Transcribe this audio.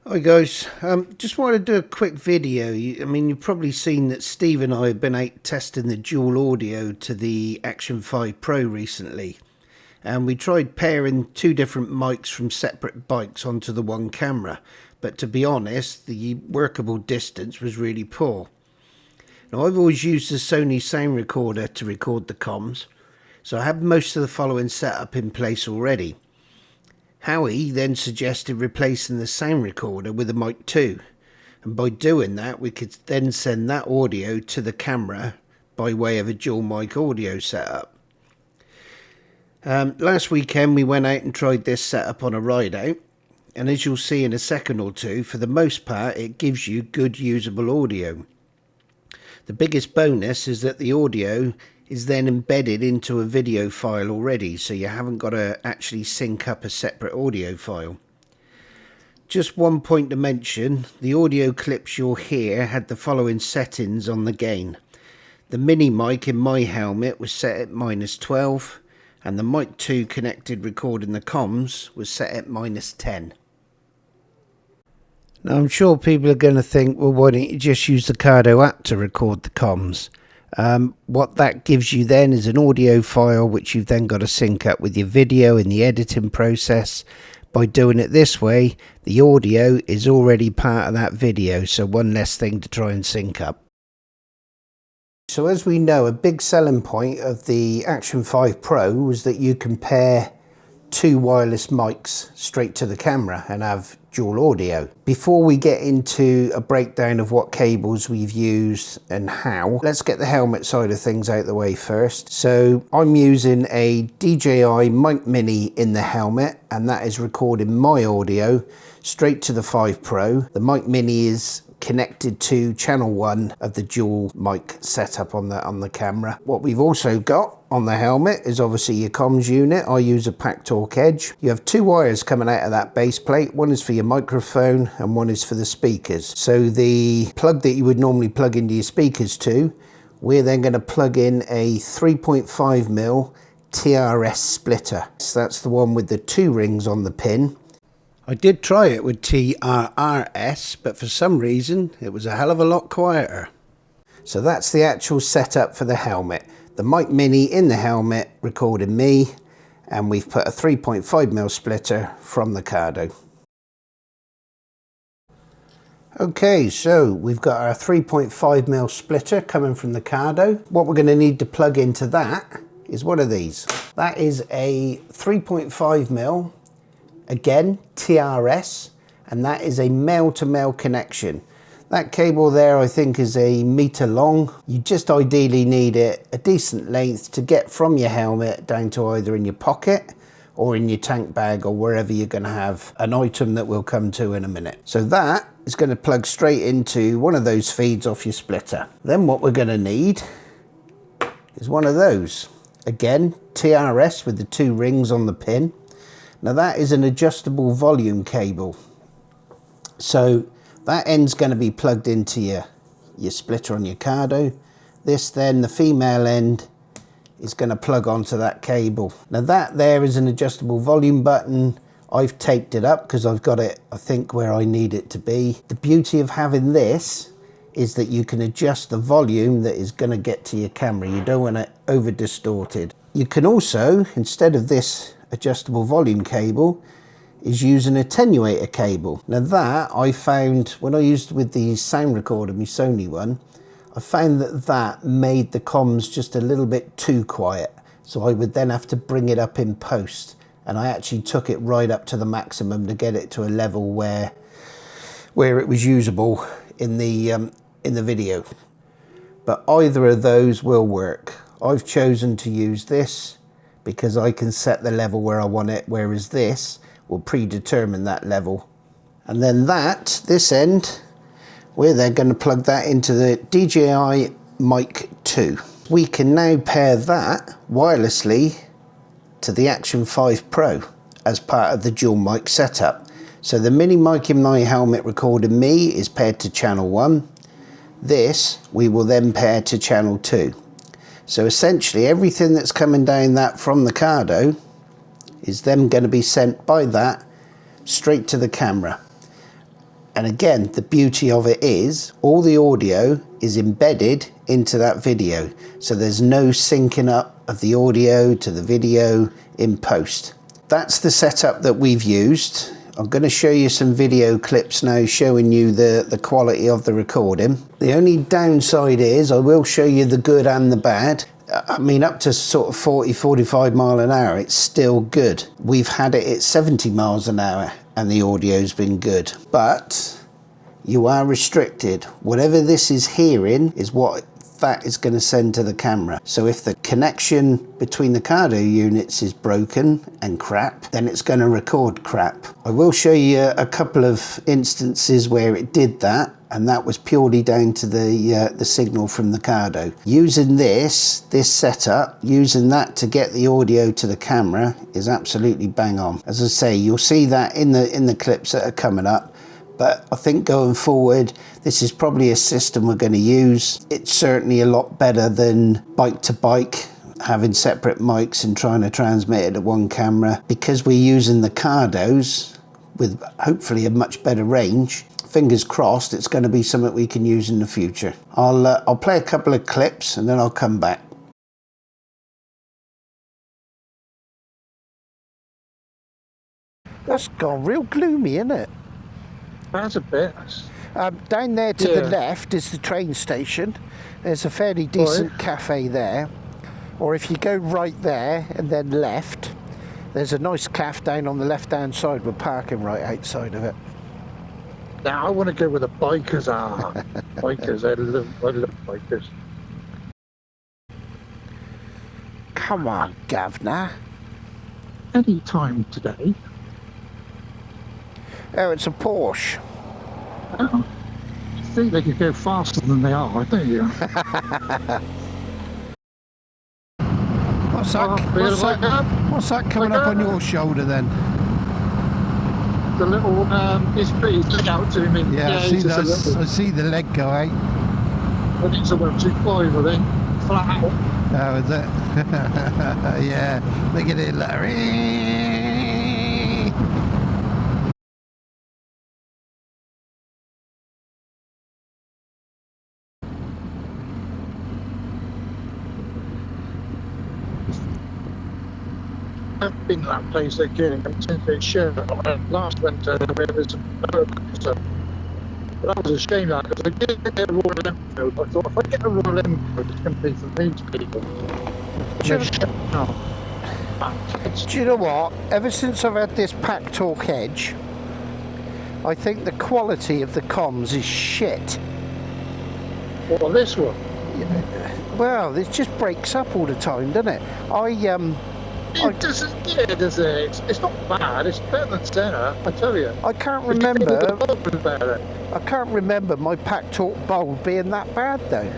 Hi guys, just wanted to do a quick video. You've probably seen that Steve and I have been out testing the dual audio to the Action 5 Pro recently. And we tried pairing two different mics from separate bikes onto the one camera. But to be honest, the workable distance was really poor. Now I've always used the Sony sound recorder to record the comms, so I have most of the following setup in place already. Howie then suggested replacing the sound recorder with a mic 2, and by doing that we could then send that audio to the camera by way of a dual mic audio setup. Last weekend we went out and tried this setup on a ride out, and as you'll see in a second or two, for the most part it gives you good usable audio. The biggest bonus is that the audio is then embedded into a video file already, so you haven't got to actually sync up a separate audio file. Just one point to mention, the audio clips you'll hear had the following settings on the gain. The mini mic in my helmet was set at -12, and the mic 2 connected recording the comms was set at -10. Now I'm sure people are going to think, well, why don't you just use the Cardo app to record the comms? What that gives you then is an audio file which you've then got to sync up with your video in the editing process. By doing it this way, the audio is already part of that video, so one less thing to try and sync up. So as we know, a big selling point of the Action 5 Pro was that you can pair two wireless mics straight to the camera and have dual audio. Before we get into a breakdown of what cables we've used and how, let's get the helmet side of things out the way first. So I'm using a DJI Mic Mini in the helmet, and that is recording my audio straight to the 5 Pro. The Mic Mini is connected to channel 1 of the dual mic setup on the camera. What we've also got on the helmet is obviously your comms unit. I use a Packtalk Edge. You have two wires coming out of that base plate. One is for your microphone and one is for the speakers. So the plug that you would normally plug into your speakers to, we're then going to plug in a 3.5mm TRS splitter. So that's the one with the two rings on the pin. I did try it with TRRS, but for some reason it was a hell of a lot quieter. So that's the actual setup for the helmet. The Mic Mini in the helmet recording me, and we've put a 3.5mm splitter from the Cardo. Okay, so we've got our 3.5mm splitter coming from the Cardo. What we're going to need to plug into that is one of these. That is a 3.5mm, again TRS, and that is a male-to-male connection. That cable there I think is a meter long. You just ideally need it a decent length to get from your helmet down to either in your pocket or in your tank bag or wherever you're going to have an item that we'll come to in a minute. So that is going to plug straight into one of those feeds off your splitter. Then what we're going to need is one of those. Again, TRS with the two rings on the pin. Now that is an adjustable volume cable. So that end's going to be plugged into your splitter on your Cardo. This then, the female end, is going to plug onto that cable. Now that there is an adjustable volume button. I've taped it up because I've got it, I think, where I need it to be. The beauty of having this is that you can adjust the volume that is going to get to your camera. You don't want it over distorted. You can also, instead of this adjustable volume cable, is use an attenuator cable. Now that I found when I used with the sound recorder, my Sony one, I found that made the comms just a little bit too quiet. So I would then have to bring it up in post, and I actually took it right up to the maximum to get it to a level where it was usable in the video. But either of those will work. I've chosen to use this because I can set the level where I want it, whereas this will predetermine that level. And then this end, we're then going to plug that into the DJI Mic 2. We can now pair that wirelessly to the Action 5 Pro as part of the dual mic setup. So the mini mic in my helmet recording me is paired to channel 1. This we will then pair to channel 2. So essentially everything that's coming down that from the Cardo is then going to be sent by that straight to the camera. And again, the beauty of it is all the audio is embedded into that video. So there's no syncing up of the audio to the video in post. That's the setup that we've used. I'm going to show you some video clips now showing you the quality of the recording. The only downside is I will show you the good and the bad. I mean, up to sort of 40, 45 mile an hour, it's still good. We've had it at 70 miles an hour and the audio's been good. But you are restricted. Whatever this is hearing is what that is going to send to the camera. So if the connection between the Cardo units is broken and crap, then it's going to record crap. I will show you a couple of instances where it did that, and that was purely down to the signal from the Cardo. Using this setup, using that to get the audio to the camera is absolutely bang on. As I say, you'll see that in the clips that are coming up. But I think going forward, this is probably a system we're going to use. It's certainly a lot better than bike to bike, having separate mics and trying to transmit it to one camera. Because we're using the Cardos with hopefully a much better range, fingers crossed it's going to be something we can use in the future. I'll play a couple of clips and then I'll come back. That's gone real gloomy, isn't it? That's a bit. Down there to the left is the train station. There's a fairly decent cafe there. Or if you go right there and then left, there's a nice cafe down on the left hand side with parking right outside of it. Now I want to go where the bikers are. Bikers, I love bikers. Come on, Governor. Any time today. Oh, it's a Porsche. Oh, you think they could go faster than they are, don't you? What's that coming up on your shoulder then? The little, he's looking out to me. Yeah, I see that. I see the leg go out. I think it's a 125, I think. Flat out. Oh, is it? Yeah, look at it. Like, I've been to that place again since they shared. Last went to where there's a but that was a shame that because I did get a Royal Enfield. I thought if I get a Royal Enfield, it's going to be for these people. Do you know what? Ever since I've had this Pack Talk Edge, I think the quality of the comms is shit. Well, this one. Well, it just breaks up all the time, doesn't it? It doesn't, yeah, does it? It's not bad. It's better than Senna, I tell you. I can't remember my Pack Talk Bold being that bad though.